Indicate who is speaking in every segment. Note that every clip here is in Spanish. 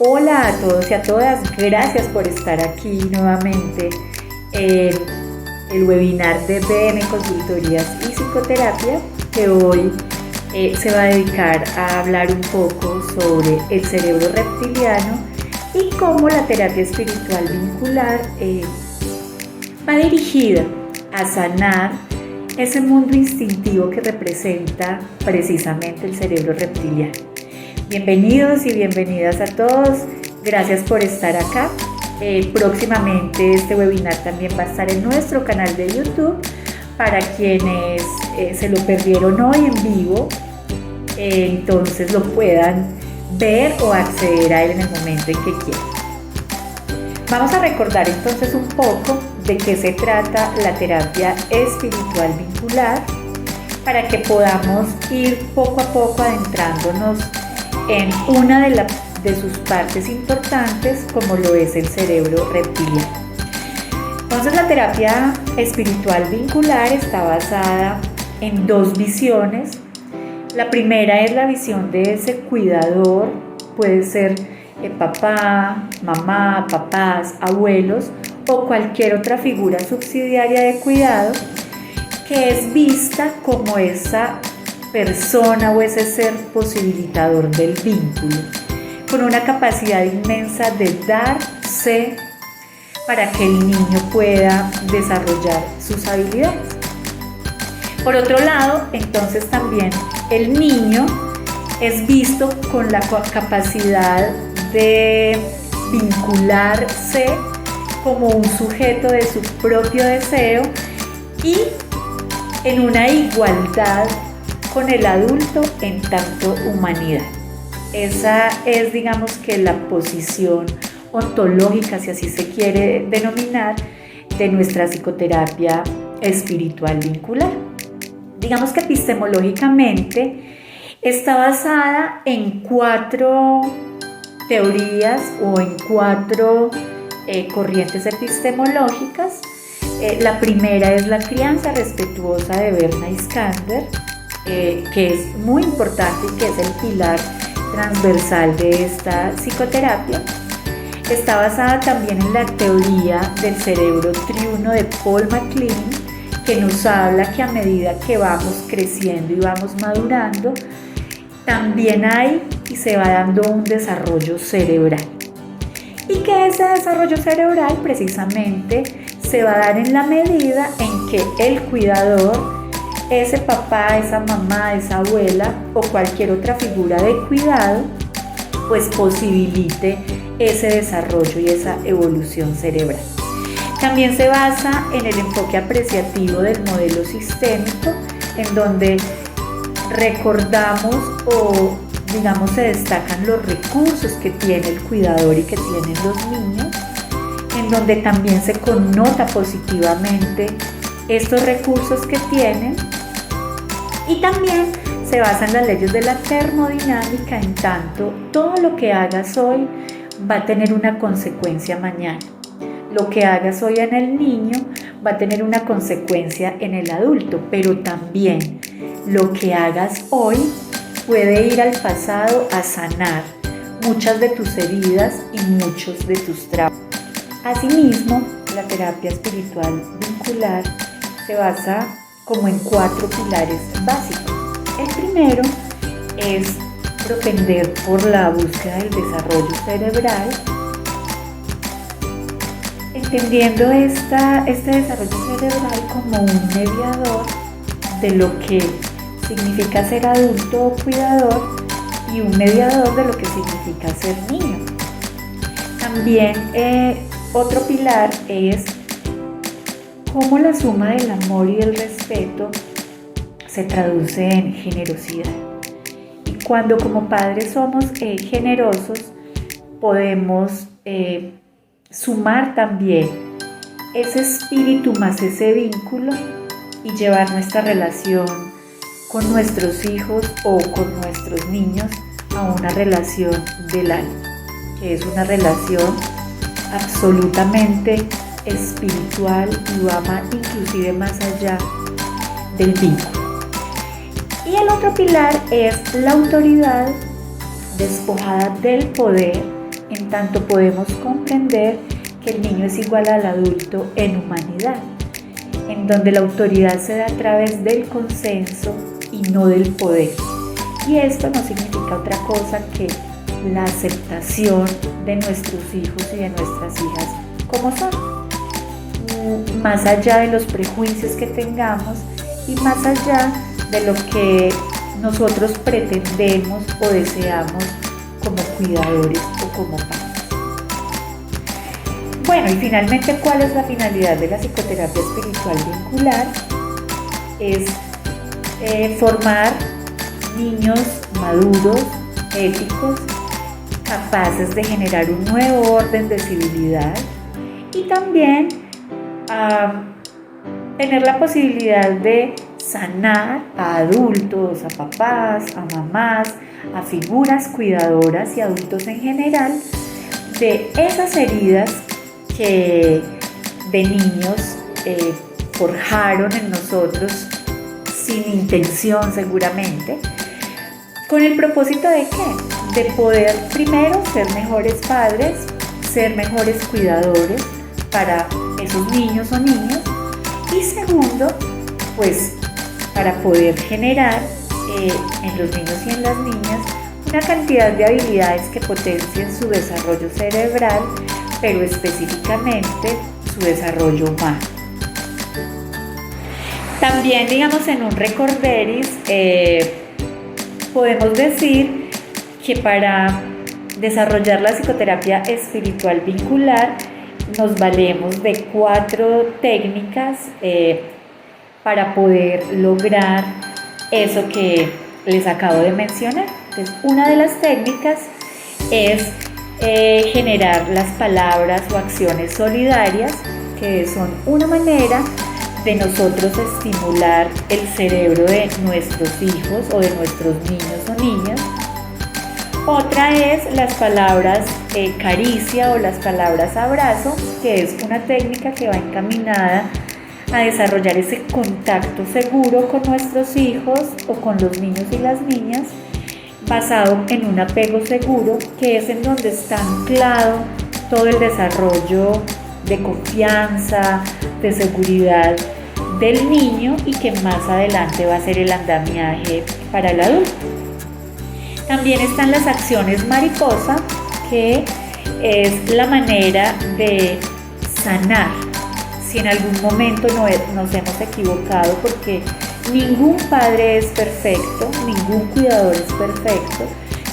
Speaker 1: Hola a todos y a todas, gracias por estar aquí nuevamente en el webinar de BM Consultorías y Psicoterapia, que hoy se va a dedicar a hablar un poco sobre el cerebro reptiliano y cómo la terapia espiritual vincular va dirigida a sanar ese mundo instintivo que representa precisamente el cerebro reptiliano. Bienvenidos y bienvenidas a todos, gracias por estar acá. Próximamente este webinar también va a estar en nuestro canal de YouTube para quienes se lo perdieron hoy en vivo, entonces lo puedan ver o acceder a él en el momento en que quieran. Vamos a recordar entonces un poco de qué se trata la terapia espiritual vincular para que podamos ir poco a poco adentrándonos en una de sus partes importantes, como lo es el cerebro reptiliano. Entonces la terapia espiritual vincular está basada en dos visiones. La primera es la visión de ese cuidador, puede ser papá, mamá, papás, abuelos o cualquier otra figura subsidiaria de cuidado, que es vista como esa persona o ese ser posibilitador del vínculo, con una capacidad inmensa de darse para que el niño pueda desarrollar sus habilidades. Por otro lado, entonces también el niño es visto con la capacidad de vincularse como un sujeto de su propio deseo y en una igualdad con el adulto en tanto humanidad. Esa es, digamos, que la posición ontológica, si así se quiere denominar, de nuestra psicoterapia espiritual vincular. Digamos que epistemológicamente está basada en 4 teorías o en 4 corrientes epistemológicas. La primera es la crianza respetuosa de Berna Iskander, que es muy importante y que es el pilar transversal de esta psicoterapia. Está basada también en la teoría del cerebro triuno de Paul MacLean, que nos habla que a medida que vamos creciendo y vamos madurando, también hay y se va dando un desarrollo cerebral. Y que ese desarrollo cerebral precisamente se va a dar en la medida en que el cuidador, ese papá, esa mamá, esa abuela o cualquier otra figura de cuidado, pues posibilite ese desarrollo y esa evolución cerebral. También se basa en el enfoque apreciativo del modelo sistémico, en donde recordamos o digamos se destacan los recursos que tiene el cuidador y que tienen los niños, en donde también se connota positivamente estos recursos que tienen, y también se basa en las leyes de la termodinámica, en tanto todo lo que hagas hoy va a tener una consecuencia mañana. Lo que hagas hoy en el niño va a tener una consecuencia en el adulto, pero también lo que hagas hoy puede ir al pasado a sanar muchas de tus heridas y muchos de tus traumas. Asimismo, la terapia espiritual vincular se basa como en 4 pilares básicos. El primero es propender por la búsqueda del desarrollo cerebral, entendiendo este desarrollo cerebral como un mediador de lo que significa ser adulto o cuidador y un mediador de lo que significa ser niño. También otro pilar es cómo la suma del amor y del respeto se traduce en generosidad. Y cuando como padres somos generosos, podemos sumar también ese espíritu más ese vínculo y llevar nuestra relación con nuestros hijos o con nuestros niños a una relación del alma, que es una relación absolutamente espiritual y va inclusive más allá del vínculo. Y el otro pilar es la autoridad despojada del poder, en tanto podemos comprender que el niño es igual al adulto en humanidad, en donde la autoridad se da a través del consenso y no del poder. Y esto no significa otra cosa que la aceptación de nuestros hijos y de nuestras hijas como son, más allá de los prejuicios que tengamos y más allá de lo que nosotros pretendemos o deseamos como cuidadores o como padres. Bueno, y finalmente, ¿cuál es la finalidad de la psicoterapia espiritual vincular? Es formar niños maduros, éticos, capaces de generar un nuevo orden de civilidad y también tener la posibilidad de sanar a adultos, a papás, a mamás, a figuras cuidadoras y adultos en general de esas heridas que de niños forjaron en nosotros sin intención seguramente, con el propósito de ¿qué? De poder primero ser mejores padres, ser mejores cuidadores para esos niños o niñas y segundo, pues para poder generar en los niños y en las niñas una cantidad de habilidades que potencien su desarrollo cerebral, pero específicamente su desarrollo humano. También, digamos, en un recorderis, podemos decir que para desarrollar la psicoterapia espiritual vincular nos valemos de 4 técnicas para poder lograr eso que les acabo de mencionar. Entonces, una de las técnicas es generar las palabras o acciones solidarias, que son una manera de nosotros estimular el cerebro de nuestros hijos o de nuestros niños o niñas. Otra es las palabras caricia o las palabras abrazo, que es una técnica que va encaminada a desarrollar ese contacto seguro con nuestros hijos o con los niños y las niñas, basado en un apego seguro, que es en donde está anclado todo el desarrollo de confianza, de seguridad del niño y que más adelante va a ser el andamiaje para el adulto. También están las acciones mariposa, que es la manera de sanar si en algún momento nos hemos equivocado, porque ningún padre es perfecto, ningún cuidador es perfecto.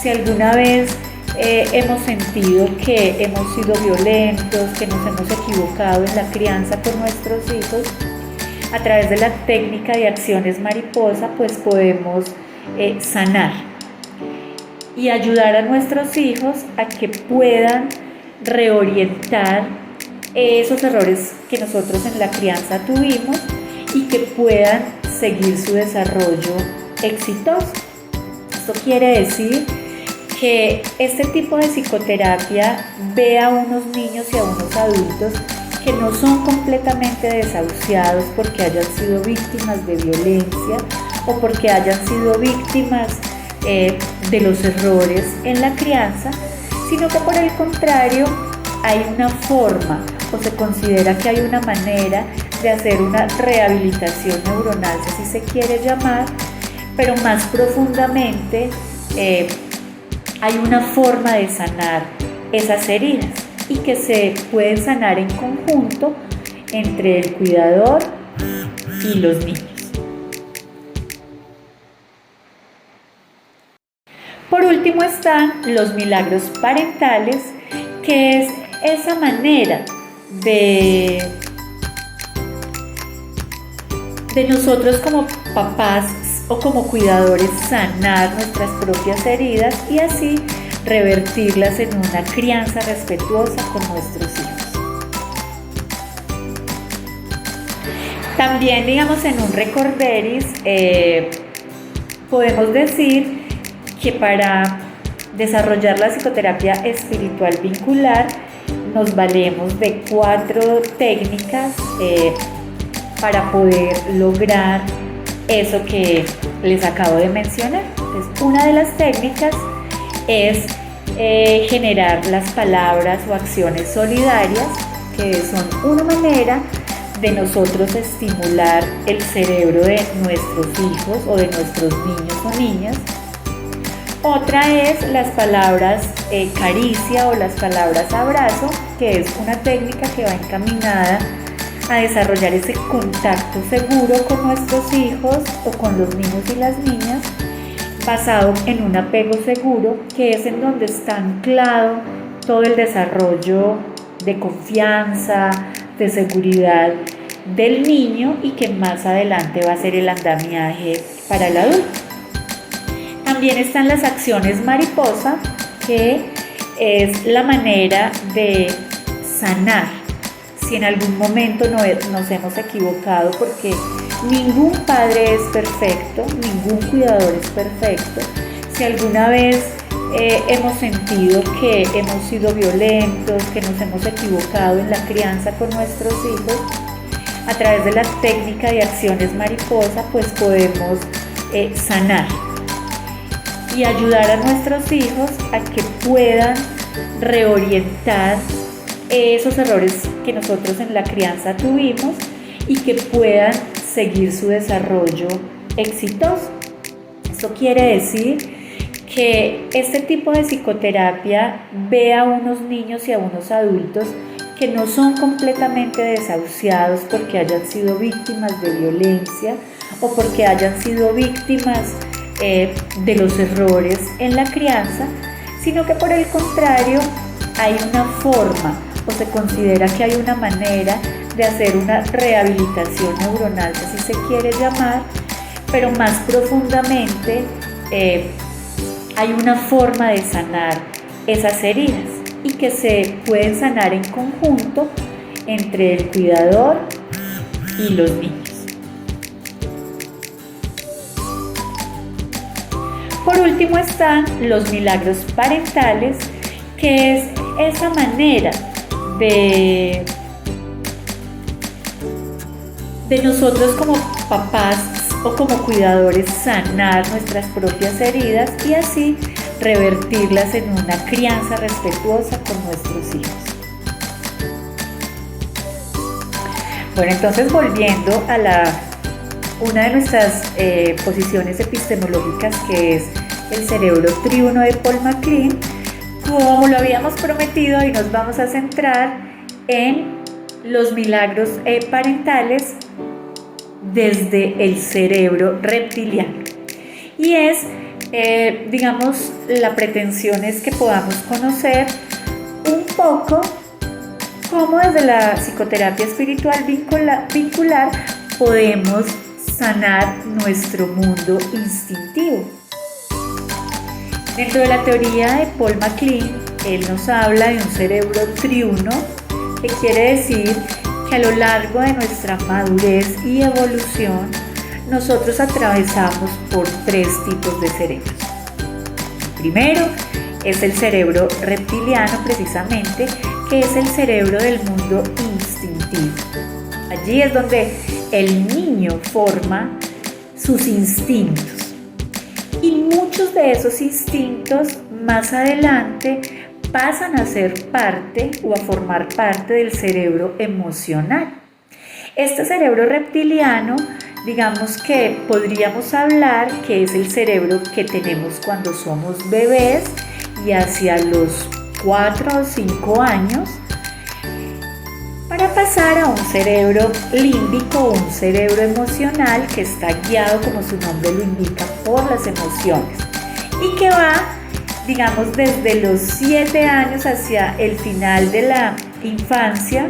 Speaker 1: Si alguna vez hemos sentido que hemos sido violentos, que nos hemos equivocado en la crianza con nuestros hijos, a través de la técnica de acciones mariposa, pues podemos sanar y ayudar a nuestros hijos a que puedan reorientar esos errores que nosotros en la crianza tuvimos y que puedan seguir su desarrollo exitoso. Esto quiere decir que este tipo de psicoterapia ve a unos niños y a unos adultos que no son completamente desahuciados porque hayan sido víctimas de violencia o porque hayan sido víctimas de los errores en la crianza, sino que por el contrario hay una forma o se considera que hay una manera de hacer una rehabilitación neuronal, si así se quiere llamar, pero más profundamente hay una forma de sanar esas heridas y que se pueden sanar en conjunto entre el cuidador y los niños. Por último están los milagros parentales, que es esa manera de nosotros como papás o como cuidadores sanar nuestras propias heridas y así revertirlas en una crianza respetuosa con nuestros hijos. También, digamos, en un recorderis podemos decir que para desarrollar la psicoterapia espiritual vincular nos valemos de 4 técnicas para poder lograr eso que les acabo de mencionar. Entonces, una de las técnicas es generar las palabras o acciones solidarias, que son una manera de nosotros estimular el cerebro de nuestros hijos o de nuestros niños o niñas. Otra es las palabras caricia o las palabras abrazo, que es una técnica que va encaminada a desarrollar ese contacto seguro con nuestros hijos o con los niños y las niñas, basado en un apego seguro, que es en donde está anclado todo el desarrollo de confianza, de seguridad del niño y que más adelante va a ser el andamiaje para el adulto. También están las acciones mariposa, que es la manera de sanar. Si en algún momento nos hemos equivocado, porque ningún padre es perfecto, ningún cuidador es perfecto. Si alguna vez hemos sentido que hemos sido violentos, que nos hemos equivocado en la crianza con nuestros hijos, a través de la técnica de acciones mariposa, pues podemos sanar y ayudar a nuestros hijos a que puedan reorientar esos errores que nosotros en la crianza tuvimos y que puedan seguir su desarrollo exitoso. Esto quiere decir que este tipo de psicoterapia ve a unos niños y a unos adultos que no son completamente desahuciados porque hayan sido víctimas de violencia o porque hayan sido víctimas de los errores en la crianza, sino que por el contrario hay una forma, o se considera que hay una manera de hacer una rehabilitación neuronal, que así se quiere llamar, pero más profundamente hay una forma de sanar esas heridas y que se pueden sanar en conjunto entre el cuidador y los niños. Por último están los milagros parentales, que es esa manera de nosotros como papás o como cuidadores sanar nuestras propias heridas y así revertirlas en una crianza respetuosa con nuestros hijos. Bueno, entonces volviendo a una de nuestras posiciones epistemológicas, que es el cerebro triuno de Paul MacLean, como lo habíamos prometido, hoy nos vamos a centrar en los milagros parentales desde el cerebro reptiliano. Y es, digamos, la pretensión es que podamos conocer un poco cómo desde la psicoterapia espiritual vincular podemos sanar nuestro mundo instintivo. Dentro de la teoría de Paul MacLean, él nos habla de un cerebro triuno, que quiere decir que a lo largo de nuestra madurez y evolución, nosotros atravesamos por 3 tipos de cerebros. El primero es el cerebro reptiliano, precisamente, que es el cerebro del mundo instintivo. Allí es donde el niño forma sus instintos. Y muchos de esos instintos más adelante pasan a ser parte o a formar parte del cerebro emocional. Este cerebro reptiliano, digamos que podríamos hablar que es el cerebro que tenemos cuando somos bebés y hacia los 4 o 5 años, para pasar a un cerebro límbico o un cerebro emocional que está guiado, como su nombre lo indica, por las emociones y que va, digamos, desde los 7 años hacia el final de la infancia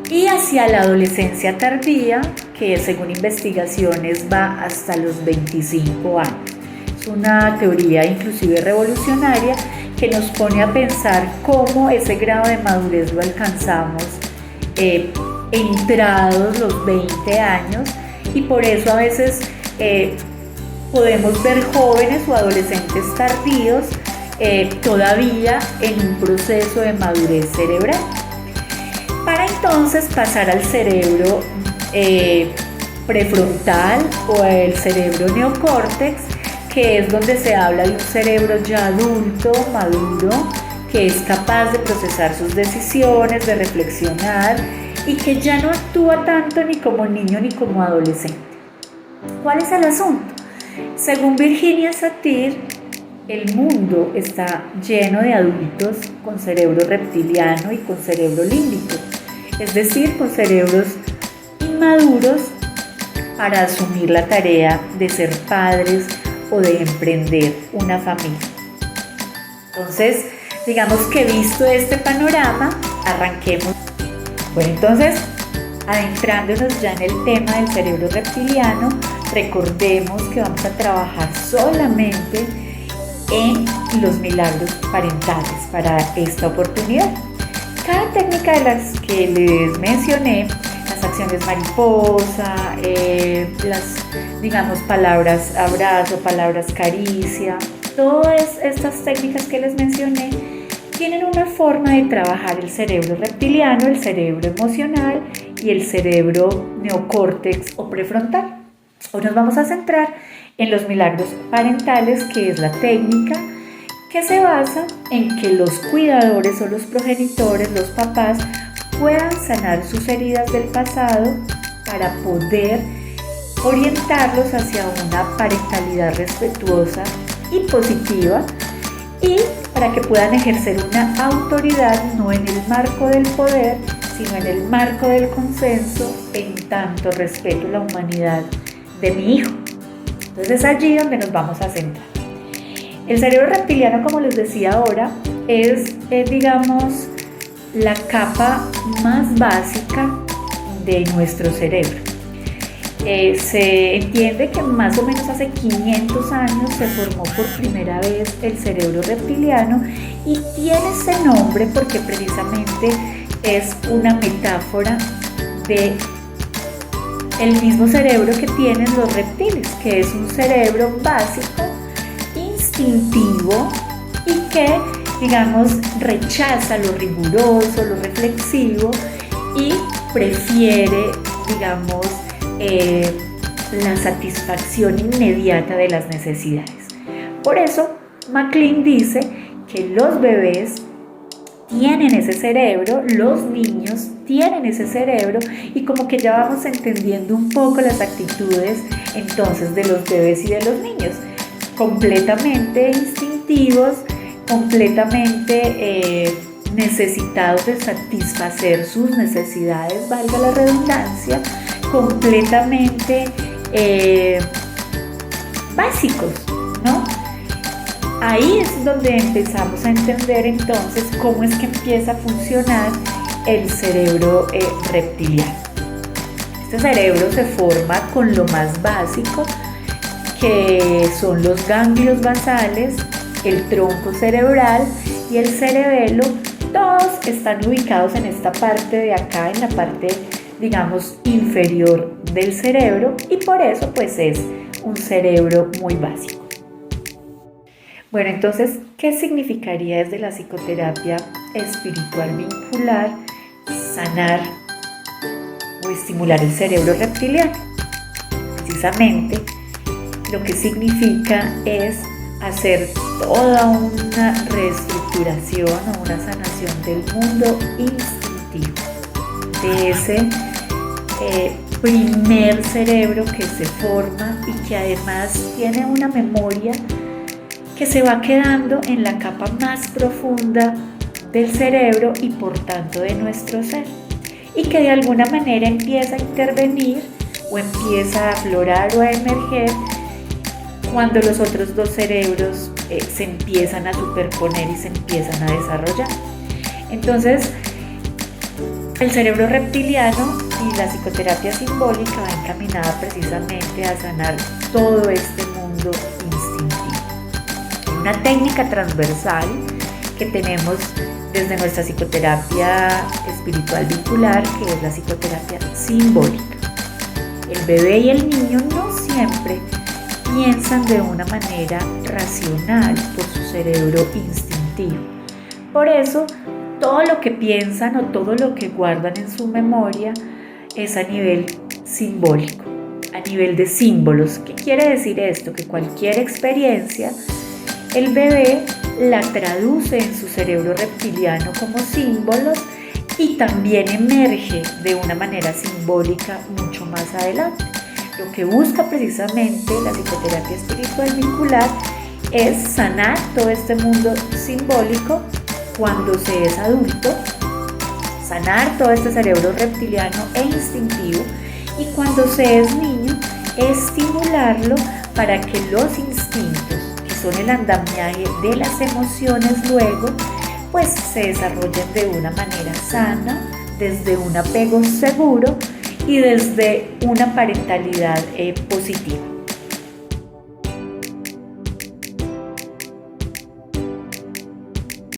Speaker 1: y hacia la adolescencia tardía, que según investigaciones va hasta los 25 años. Es una teoría inclusive revolucionaria que nos pone a pensar cómo ese grado de madurez lo alcanzamos entrados los 20 años, y por eso a veces podemos ver jóvenes o adolescentes tardíos todavía en un proceso de madurez cerebral, para entonces pasar al cerebro prefrontal o el cerebro neocórtex, que es donde se habla de un cerebro ya adulto, maduro, que es capaz de procesar sus decisiones, de reflexionar y que ya no actúa tanto ni como niño ni como adolescente. ¿Cuál es el asunto? Según Virginia Satir, el mundo está lleno de adultos con cerebro reptiliano y con cerebro límbico, es decir, con cerebros inmaduros para asumir la tarea de ser padres o de emprender una familia. Entonces, digamos que visto este panorama, arranquemos. Bueno, entonces, adentrándonos ya en el tema del cerebro reptiliano, recordemos que vamos a trabajar solamente en los milagros parentales para esta oportunidad. Cada técnica de las que les mencioné, las acciones mariposa, las, digamos, palabras abrazo, palabras caricia, todas estas técnicas que les mencioné tienen una forma de trabajar el cerebro reptiliano, el cerebro emocional y el cerebro neocórtex o prefrontal. Hoy nos vamos a centrar en los milagros parentales, que es la técnica que se basa en que los cuidadores o los progenitores, los papás, puedan sanar sus heridas del pasado para poder orientarlos hacia una parentalidad respetuosa y positiva, y para que puedan ejercer una autoridad no en el marco del poder, sino en el marco del consenso, en tanto respeto a la humanidad de mi hijo. Entonces es allí donde nos vamos a centrar. El cerebro reptiliano, como les decía ahora, es, digamos, la capa más básica de nuestro cerebro. Se entiende que más o menos hace 500 años se formó por primera vez el cerebro reptiliano y tiene ese nombre porque precisamente es una metáfora de el mismo cerebro que tienen los reptiles, que es un cerebro básico, instintivo y que, digamos, rechaza lo riguroso, lo reflexivo y prefiere, digamos, la satisfacción inmediata de las necesidades. Por eso, MacLean dice que los bebés tienen ese cerebro, los niños tienen ese cerebro, y como que ya vamos entendiendo un poco las actitudes entonces de los bebés y de los niños, completamente instintivos, completamente necesitados de satisfacer sus necesidades, valga la redundancia, completamente básicos, ¿no? Ahí es donde empezamos a entender entonces cómo es que empieza a funcionar el cerebro reptiliano. Este cerebro se forma con lo más básico, que son los ganglios basales, el tronco cerebral y el cerebelo. Todos están ubicados en esta parte de acá, en la parte, digamos, inferior del cerebro, y por eso pues es un cerebro muy básico. Bueno, entonces, ¿qué significaría desde la psicoterapia espiritual vincular sanar o estimular el cerebro reptiliano? Precisamente lo que significa es hacer toda una reestructuración o una sanación del mundo instintivo, de ese primer cerebro que se forma y que además tiene una memoria que se va quedando en la capa más profunda del cerebro y por tanto de nuestro ser, y que de alguna manera empieza a intervenir o empieza a aflorar o a emerger cuando los otros dos cerebros se empiezan a superponer y se empiezan a desarrollar. Entonces, el cerebro reptiliano y la psicoterapia simbólica va encaminada precisamente a sanar todo este mundo instintivo. Una técnica transversal que tenemos desde nuestra psicoterapia espiritual vincular, que es la psicoterapia simbólica. El bebé y el niño no siempre piensan de una manera racional por su cerebro instintivo. Por eso, todo lo que piensan o todo lo que guardan en su memoria es a nivel simbólico, a nivel de símbolos. ¿Qué quiere decir esto? Que cualquier experiencia, el bebé la traduce en su cerebro reptiliano como símbolos y también emerge de una manera simbólica mucho más adelante. Lo que busca precisamente la psicoterapia espiritual vincular es sanar todo este mundo simbólico cuando se es adulto, sanar todo este cerebro reptiliano e instintivo, y cuando se es niño, estimularlo para que los instintos, que son el andamiaje de las emociones luego, pues se desarrollen de una manera sana, desde un apego seguro y desde una parentalidad positiva.